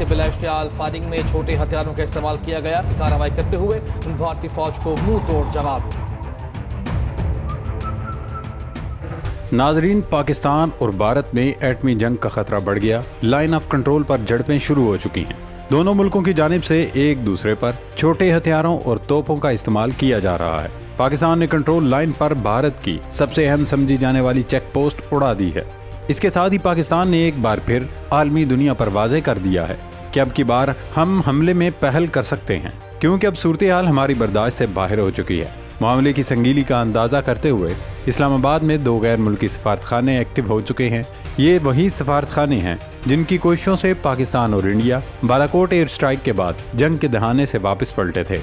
से बिला इश्तियाल फायरिंग में छोटे हथियारों का इस्तेमाल किया गया। कार्रवाई करते हुए भारतीय फौज को मुंह तोड़ जवाब। नाजरीन, पाकिस्तान और भारत में एटमी जंग का खतरा बढ़ गया। लाइन ऑफ कंट्रोल पर झड़पें शुरू हो चुकी हैं। दोनों मुल्कों की जानिब से एक दूसरे पर छोटे हथियारों और तोपों का इस्तेमाल किया जा रहा है। पाकिस्तान ने कंट्रोल लाइन पर भारत की सबसे अहम समझी जाने वाली चेक पोस्ट उड़ा दी है। इसके साथ ही पाकिस्तान ने एक बार फिर आलमी दुनिया पर वाज़ेह कर दिया है कि अब की बार हम हमले में पहल कर सकते हैं, क्योंकि अब सूरत हाल हमारी बर्दाश्त से बाहर हो चुकी है। मामले की संगीनी का अंदाज़ा करते हुए इस्लामाबाद में 2 गैर मुल्की सफारतखाने एक्टिव हो चुके हैं। ये वही सफारतखाने हैं जिनकी कोशिशों से पाकिस्तान और इंडिया बालाकोट एयर स्ट्राइक के बाद जंग के दहाने से वापस पलटे थे।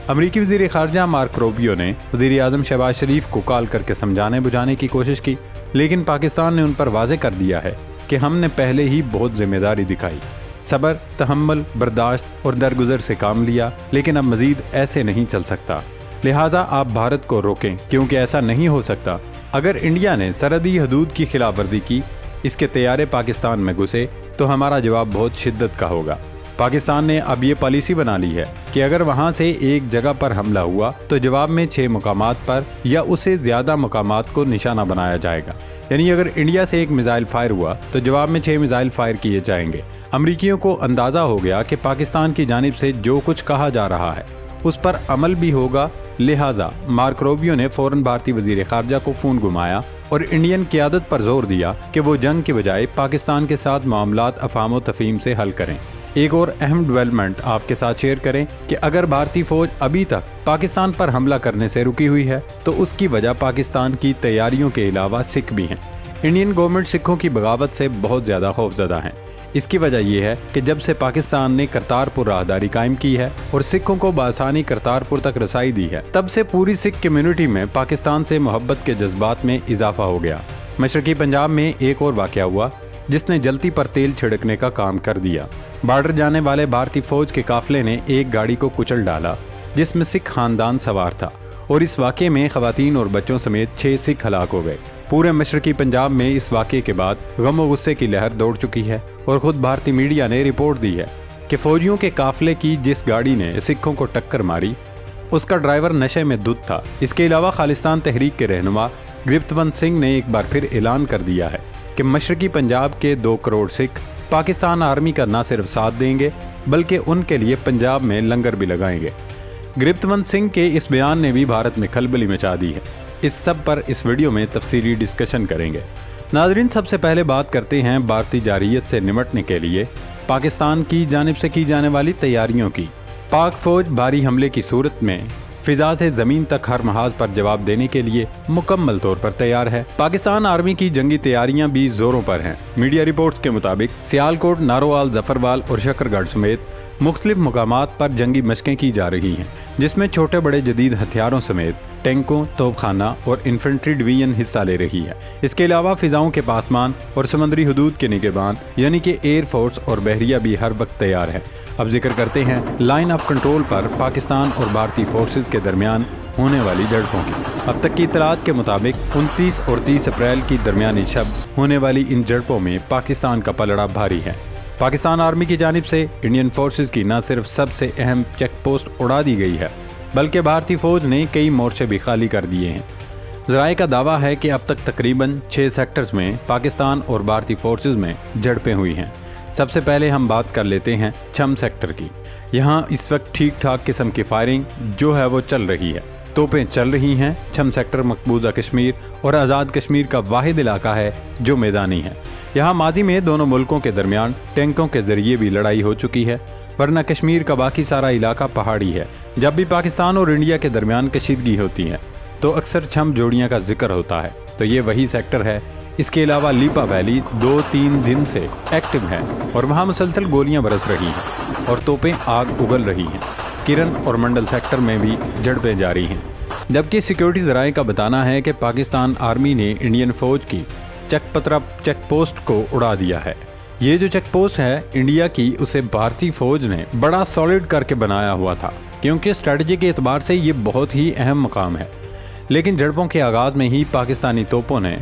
अमरीकी वज़ीर ख़ारजा मार्क रूबियो ने वज़ीर आज़म शहबाज शरीफ को कॉल करके समझाने बुझाने की कोशिश की, लेकिन पाकिस्तान ने उन पर वाज़ेह कर दिया है कि हमने पहले ही बहुत जिम्मेदारी दिखाई, सब्र, तहम्मुल, बर्दाश्त और दरगुजर से काम लिया, लेकिन अब मज़ीद ऐसे नहीं चल सकता। लिहाजा आप भारत को रोकें, क्योंकि ऐसा नहीं हो सकता। अगर इंडिया ने सरहदी हदूद की खिलाफ वर्जी की, इसके तैयारे पाकिस्तान में घुसे, तो हमारा जवाब बहुत शिद्दत का होगा। पाकिस्तान ने अब ये पॉलिसी बना ली है कि अगर वहाँ से एक जगह पर हमला हुआ तो जवाब में 6 मुकामात पर या उससे ज़्यादा मुकामात को निशाना बनाया जाएगा। यानी अगर इंडिया से एक मिसाइल फायर हुआ तो जवाब में 6 मिसाइल फायर किए जाएंगे। अमरीकियों को अंदाज़ा हो गया कि पाकिस्तान की जानिब से जो कुछ कहा जा रहा है उस पर अमल भी होगा। लिहाजा मार्क रूबियो ने फ़ौरन भारतीय वज़ीर ख़ारजा को फ़ोन घुमाया और इंडियन क़यादत पर जोर दिया कि वो जंग के बजाय पाकिस्तान के साथ मामलात अफ़ाम व तफ़हीम से हल करें। एक और अहम डेवलपमेंट आपके साथ शेयर करें कि अगर भारतीय फ़ौज अभी तक पाकिस्तान पर हमला करने से रुकी हुई है तो उसकी वजह पाकिस्तान की तैयारियों के अलावा सिख भी हैं। इंडियन गवर्नमेंट सिखों की बगावत से बहुत ज़्यादा खौफजदा है। इसकी वजह यह है कि जब से पाकिस्तान ने करतारपुर राहदारी कायम की है और सिखों को बआसानी करतारपुर तक रसाई दी है, तब से पूरी सिख कम्युनिटी में पाकिस्तान से मोहब्बत के जज्बात में इजाफा हो गया। मशरकी पंजाब में एक और वाक़या हुआ जिसने जलती पर तेल छिड़कने का काम कर दिया। बॉर्डर जाने वाले भारतीय फौज के काफिले ने एक गाड़ी को कुचल डाला जिसमें सिख खानदान सवार था, और इस वाक़े में ख़वातीन और बच्चों समेत 6 सिख हलाक हो गए। पूरे मशरकी पंजाब में इस वाक़े के बाद गम और गुस्से की लहर दौड़ चुकी है और ख़ुद भारतीय मीडिया ने रिपोर्ट दी है कि फ़ौजियों के काफिले की जिस गाड़ी ने सिखों को टक्कर मारी उसका ड्राइवर नशे में धुत था। इसके अलावा खालिस्तान तहरीक के रहनुमा गिरफ्तवंत सिंह ने एक बार फिर ऐलान कर दिया है कि मशरकी पंजाब के 2 करोड़ सिख पाकिस्तान आर्मी का न सिर्फ साथ देंगे बल्कि उनके लिए पंजाब में लंगर भी लगाएंगे। गिरफ्तवंत सिंह के इस बयान ने भी भारत में खलबली मचा दी है। इस सब पर इस वीडियो में तफसीली डिस्कशन करेंगे। नाजरीन, सबसे पहले बात करते हैं भारतीय जारहियत से निमटने के लिए पाकिस्तान की जानिब से की जाने वाली तैयारियों की। पाक फौज भारी हमले की सूरत में फिजा से जमीन तक हर महाज पर जवाब देने के लिए मुकम्मल तौर पर तैयार है। पाकिस्तान आर्मी की जंगी तैयारियां भी जोरों पर हैं। मीडिया रिपोर्ट्स के मुताबिक सियालकोट, नारोवाल, जफरवाल और शकरगढ़ समेत मुख्तलिफ मुकामात पर जंगी मशकें की जा रही हैं, जिसमें छोटे बड़े जदीद हथियारों समेत टैंकों, तोपखाना और इन्फेंट्री डिवीजन हिस्सा ले रही है। इसके अलावा फिजाओं के पासमान और समुद्री हदूद के निगहबान यानी कि एयर फोर्स और बहरिया भी हर वक्त तैयार है। अब जिक्र करते हैं लाइन ऑफ कंट्रोल पर पाकिस्तान और भारतीय फोर्सेज के दरमियान होने वाली झड़पों की। अब तक की इतलात के मुताबिक 29 और 30 अप्रैल की दरमियानी शब होने वाली इन झड़पों में पाकिस्तान का पलड़ा भारी है। पाकिस्तान आर्मी की जानिब से इंडियन फोर्सेज की न सिर्फ सबसे अहम चेक पोस्ट उड़ा दी गई है बल्कि भारतीय फौज ने कई मोर्चे भी खाली कर दिए हैं। ज़राए का दावा है कि अब तक तकरीबन 6 सेक्टर्स में पाकिस्तान और भारतीय फोर्सेज में झड़पें हुई हैं। सबसे पहले हम बात कर लेते हैं छम सेक्टर की। यहाँ इस वक्त ठीक ठाक किस्म की फायरिंग जो है वो चल रही है, तोपें चल रही हैं। छम सेक्टर मकबूजा कश्मीर और आज़ाद कश्मीर का वाहिद इलाका है जो मैदानी है। यहाँ माजी में दोनों मुल्कों के दरमियान टैंकों के जरिए भी लड़ाई हो चुकी है, वरना कश्मीर का बाकी सारा इलाका पहाड़ी है। जब भी पाकिस्तान और इंडिया के दरमियान कशीदगी होती है तो अक्सर छम जोड़ियाँ का जिक्र होता है, तो ये वही सेक्टर है। इसके अलावा लीपा वैली 2-3 दिन से एक्टिव है और वहाँ मुसलसल गोलियाँ बरस रही हैं और तोपें आग उगल रही हैं। किरण और मंडल सेक्टर में भी झड़पें जारी हैं। जबकि सिक्योरिटी ज़राए का बताना है कि पाकिस्तान आर्मी ने इंडियन फ़ौज की चेक पोस्ट को उड़ा दिया है। ये जो चेक पोस्ट है इंडिया की, उसे भारतीय फ़ौज ने बड़ा सॉलिड करके बनाया हुआ था, क्योंकि स्ट्रेटजी के एतबार से ये बहुत ही अहम मकाम है। लेकिन झड़पों के आगाज़ में ही पाकिस्तानी तोपों ने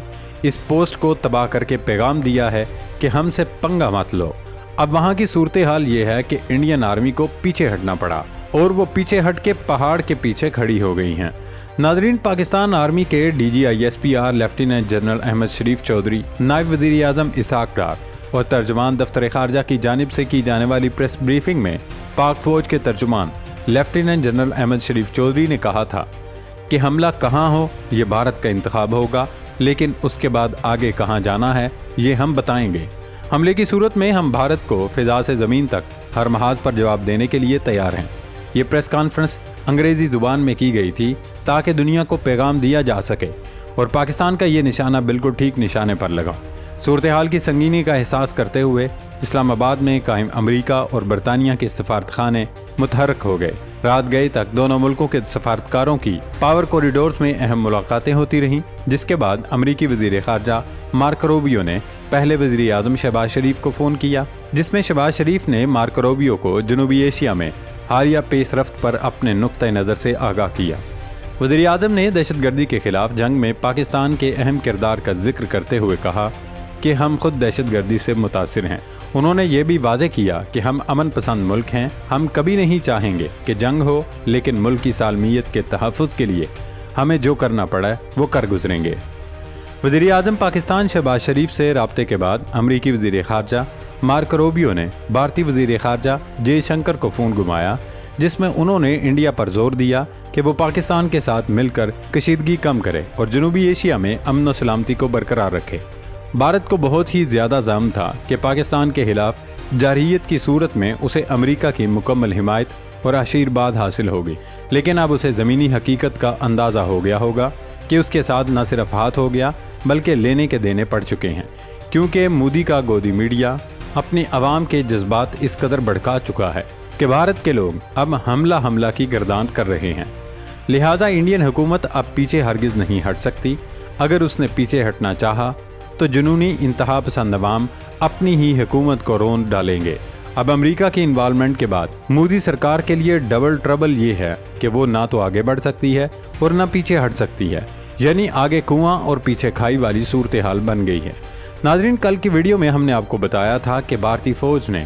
इस पोस्ट को तबाह करके पैगाम दिया है कि हमसे पंगा मत लो, اب وہاں کی صورتحال یہ ہے کہ انڈین آرمی کو پیچھے ہٹنا پڑا اور وہ پیچھے ہٹ کے پہاڑ کے پیچھے کھڑی ہو گئی ہیں۔ ناظرین، پاکستان آرمی کے DGISPR لیفٹیننٹ جنرل احمد شریف چودھری، نائب وزیر اعظم اسحاق ڈار اور ترجمان دفتر خارجہ کی جانب سے کی جانے والی پریس بریفنگ میں پاک فوج کے ترجمان لیفٹیننٹ جنرل احمد شریف چودھری نے کہا تھا کہ حملہ کہاں ہو یہ بھارت کا انتخاب ہوگا، لیکن اس کے بعد آگے کہاں جانا ہے یہ ہم بتائیں گے۔ حملے کی صورت میں ہم بھارت کو فضا سے زمین تک ہر محاذ پر جواب دینے کے لیے تیار ہیں۔ یہ پریس کانفرنس انگریزی زبان میں کی گئی تھی تاکہ دنیا کو پیغام دیا جا سکے، اور پاکستان کا یہ نشانہ بالکل ٹھیک نشانے پر لگا۔ صورتحال کی سنگینی کا احساس کرتے ہوئے اسلام آباد میں قائم امریکہ اور برطانیہ کے سفارت خانے متحرک ہو گئے۔ رات گئے تک دونوں ملکوں کے سفارتکاروں کی پاور کوریڈورز میں اہم ملاقاتیں ہوتی رہیں، جس کے بعد امریکی وزیر خارجہ مارک روبیو نے پہلے وزیر اعظم شہباز شریف کو فون کیا، جس میں شہباز شریف نے مارک روبیو کو جنوبی ایشیا میں حالیہ پیش رفت پر اپنے نقطہ نظر سے آگاہ کیا۔ وزیر اعظم نے دہشت گردی کے خلاف جنگ میں پاکستان کے اہم کردار کا ذکر کرتے ہوئے کہا کہ ہم خود دہشت گردی سے متاثر ہیں۔ انہوں نے یہ بھی واضح کیا کہ ہم امن پسند ملک ہیں، ہم کبھی نہیں چاہیں گے کہ جنگ ہو، لیکن ملک کی سالمیت کے تحفظ کے لیے ہمیں جو کرنا پڑا وہ کر گزریں گے۔ وزیر اعظم پاکستان شہباز شریف سے رابطے کے بعد امریکی وزیر خارجہ مارک روبیو نے بھارتی وزیر خارجہ جے شنکر کو فون گھمایا، جس میں انہوں نے انڈیا پر زور دیا کہ وہ پاکستان کے ساتھ مل کر کشیدگی کم کرے اور جنوبی ایشیا میں امن و سلامتی کو برقرار رکھے۔ بھارت کو بہت ہی زیادہ زعم تھا کہ پاکستان کے خلاف جارحیت کی صورت میں اسے امریکہ کی مکمل حمایت اور آشیرواد حاصل ہوگی، لیکن اب اسے زمینی حقیقت کا اندازہ ہو گیا ہوگا کہ اس کے ساتھ نہ صرف ہاتھ ہو گیا بلکہ لینے کے دینے پڑ چکے ہیں، کیونکہ مودی کا گودی میڈیا اپنی عوام کے جذبات اس قدر بھڑکا چکا ہے کہ بھارت کے لوگ اب حملہ کی گردان کر رہے ہیں۔ لہذا انڈین حکومت اب پیچھے ہرگز نہیں ہٹ سکتی۔ اگر اس نے پیچھے ہٹنا چاہا تو جنونی انتہا پسند عوام اپنی ہی حکومت کو رون ڈالیں گے۔ اب امریکہ کی انوالومنٹ کے بعد مودی سرکار کے لیے ڈبل ٹربل یہ ہے کہ وہ نہ تو آگے بڑھ سکتی ہے اور نہ پیچھے ہٹ سکتی ہے، یعنی آگے کنواں اور پیچھے کھائی والی صورتحال بن گئی ہے۔ ناظرین، کل کی ویڈیو میں ہم نے آپ کو بتایا تھا کہ بھارتی فوج نے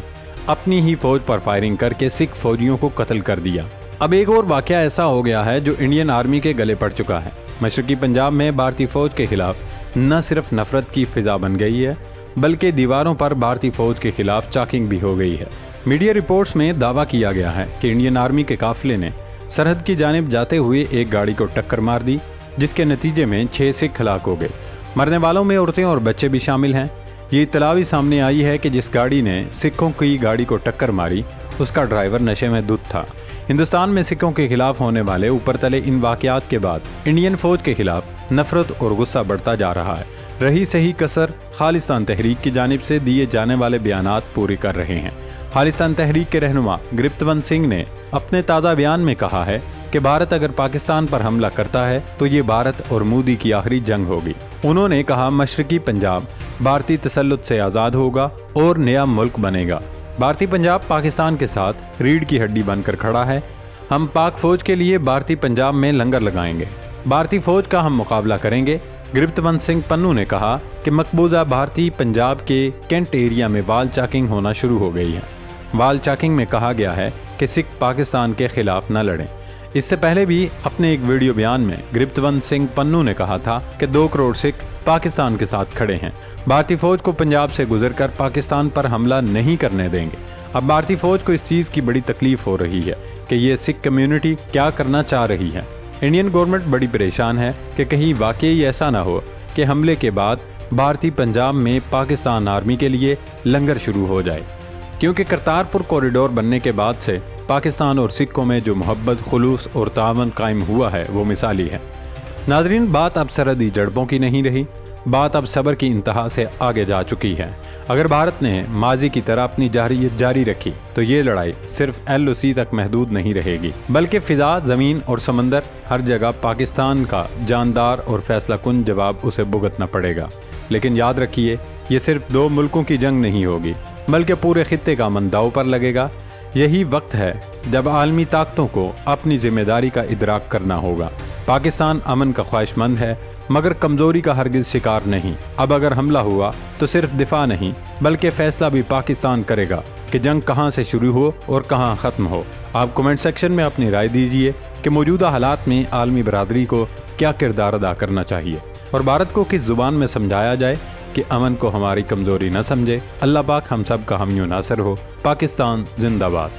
اپنی ہی فوج پر فائرنگ کر کے سکھ فوجیوں کو قتل کر دیا۔ اب ایک اور واقعہ ایسا ہو گیا ہے جو انڈین آرمی کے گلے پڑ چکا ہے۔ مشرقی پنجاب میں بھارتی فوج کے خلاف نہ صرف نفرت کی فضا بن گئی ہے بلکہ دیواروں پر بھارتی فوج کے خلاف چاکنگ بھی ہو گئی ہے۔ میڈیا رپورٹس میں دعویٰ کیا گیا ہے کہ انڈین آرمی کے قافلے نے سرحد کی جانب جاتے ہوئے ایک گاڑی کو ٹکر مار دی، جس کے نتیجے میں 6 سکھ ہلاک ہو گئے۔ مرنے والوں میں عورتیں اور بچے بھی شامل ہیں۔ یہ اطلاع بھی سامنے آئی ہے کہ جس گاڑی نے سکھوں کی گاڑی کو ٹکر ماری اس کا ڈرائیور نشے میں دھت تھا۔ ہندوستان میں سکھوں کے خلاف ہونے والے اوپر تلے ان واقعات کے بعد انڈین فوج کے خلاف نفرت اور غصہ بڑھتا جا رہا ہے۔ رہی صحیح کسر خالصتان تحریک کی جانب سے دیے جانے والے بیانات پوری کر رہے ہیں۔ خالصتان تحریک کے رہنما گرپتونت سنگھ نے اپنے تازہ بیان میں کہا ہے کہ بھارت اگر پاکستان پر حملہ کرتا ہے تو یہ بھارت اور مودی کی آخری جنگ ہوگی۔ انہوں نے کہا مشرقی پنجاب بھارتی تسلط سے آزاد ہوگا اور نیا ملک بنے گا۔ بھارتی پنجاب پاکستان کے ساتھ ریڑھ کی ہڈی بن کر کھڑا ہے۔ ہم پاک فوج کے لیے بھارتی پنجاب میں لنگر لگائیں گے، بھارتی فوج کا ہم مقابلہ کریں گے۔ گرپتونت سنگھ پنو نے کہا کہ مقبوضہ بھارتی پنجاب کے کینٹ ایریا میں وال چاکنگ ہونا شروع ہو گئی ہے۔ وال چاکنگ میں کہا گیا ہے کہ سکھ پاکستان کے خلاف نہ لڑیں۔ اس سے پہلے بھی اپنے ایک ویڈیو بیان میں گرپتونت سنگھ پنو نے کہا تھا کہ 2 کروڑ سکھ پاکستان کے ساتھ کھڑے ہیں۔ بھارتی فوج کو پنجاب سے گزر کر پاکستان پر حملہ نہیں کرنے دیں گے۔ اب بھارتی فوج کو اس چیز کی بڑی تکلیف ہو رہی ہے کہ یہ سکھ کمیونٹی کیا کرنا چاہ رہی ہے۔ انڈین گورنمنٹ بڑی پریشان ہے کہ کہیں واقعی ایسا نہ ہو کہ حملے کے بعد بھارتی پنجاب میں پاکستان آرمی کے لیے لنگر شروع ہو جائے، کیونکہ کرتارپور کوریڈور بننے کے بعد سے پاکستان اور سکھوں میں جو محبت، خلوص اور تعاون قائم ہوا ہے وہ مثالی ہے۔ ناظرین، بات اب سرحدی جھڑپوں کی نہیں رہی، بات اب صبر کی انتہا سے آگے جا چکی ہے۔ اگر بھارت نے ماضی کی طرح اپنی جارحیت جاری رکھی تو یہ لڑائی صرف LOC تک محدود نہیں رہے گی، بلکہ فضا، زمین اور سمندر ہر جگہ پاکستان کا جاندار اور فیصلہ کن جواب اسے بھگتنا پڑے گا۔ لیکن یاد رکھیے، یہ صرف 2 ملکوں کی جنگ نہیں ہوگی بلکہ پورے خطے کا امن داؤ پر لگے گا۔ یہی وقت ہے جب عالمی طاقتوں کو اپنی ذمہ داری کا ادراک کرنا ہوگا۔ پاکستان امن کا خواہش مند ہے، मगर कमजोरी का हरगिज शिकार नहीं। अब अगर हमला हुआ तो सिर्फ दिफा नहीं बल्कि फैसला भी पाकिस्तान करेगा कि जंग कहां से शुरू हो और कहां खत्म हो। आप कमेंट सेक्शन में अपनी राय दीजिए कि मौजूदा हालात में आलमी बरादरी को क्या किरदार अदा करना चाहिए और भारत को किस जुबान में समझाया जाए कि अमन को हमारी कमजोरी न समझे। अल्लाह पाक हम सब का हमियो नासर हो। पाकिस्तान जिंदाबाद।